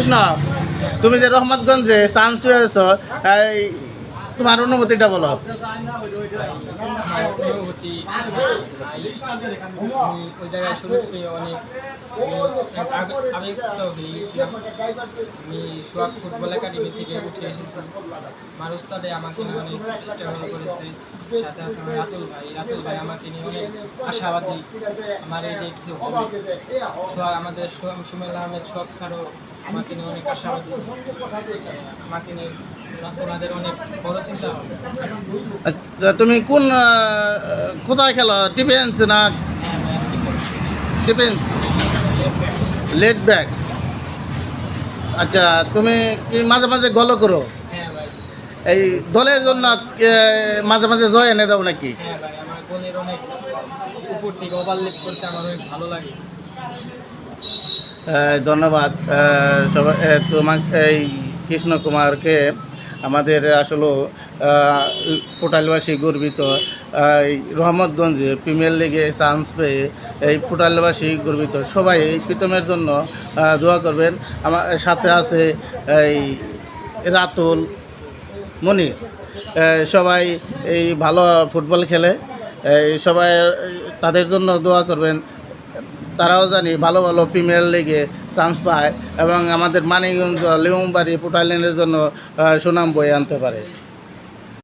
কৃষ্ণ, তুমি যে রহমতগঞ্জে চান্স পেয়েছ, তোমার অনুভূতিটা বলো। আমার অনুভূতি, আমি ওই জায়গায় সুযোগ পেয়ে অনেক আবেগিত হয়ে গেছিলাম। আমি সোহাগ ফুটবল একাডেমি থেকে উঠে এসেছি। আমার উস্তাদে আমাকে নিয়ে অনেক স্ট্রাগল করেছে। সাথে আছে আমার রাতুল ভাই আমাকে নিয়ে অনেক আশাবাদী। আমার এই যে কিছু হবে, আমাদের সুমেল আহমেদ সোহাগ স্যারও আমাকে নিয়ে অনেক আশাবাদী। আমাকে নিয়ে ওনাদের অনেক বড় চিন্তা হবে। আচ্ছা, তুমি কোথায় খেলো? ডিফেন্স না ডিফেন্স? Late back. আচ্ছা, তুমি কি মাঝে মাঝে গোলও করো? হ্যাঁ ভাই। এই দলের জন্য মাঝে মাঝে জয় এনে দাও নাকি? হ্যাঁ ভাই, আমার গোলের অনেক উপর থেকে ওভারলেপ করতে আমার অনেক ভালো লাগে। ধন্যবাদ সবাই। তোমার এই কৃষ্ণ কুমারকে আমাদের আসলে পোটালবাসী গর্বিত। এই রহমতগঞ্জে প্রিমিয়ার লিগে চান্স পেয়ে এই পোটালবাসী গর্বিত। সবাই এই প্রীতমের জন্য দোয়া করবেন। আমার সাথে আছে এই রাতুল, মনির, সবাই এই ভালো ফুটবল খেলে। এই সবাই তাদের জন্য দোয়া করবেন। তারাও জানি ভালো ভালো প্রিমিয়ার লিগে চান্স পায় এবং আমাদের মানিকগঞ্জ, লিমবাড়ি, পোটাইল্যান্ডের জন্য সুনাম বয়ে আনতে পারে।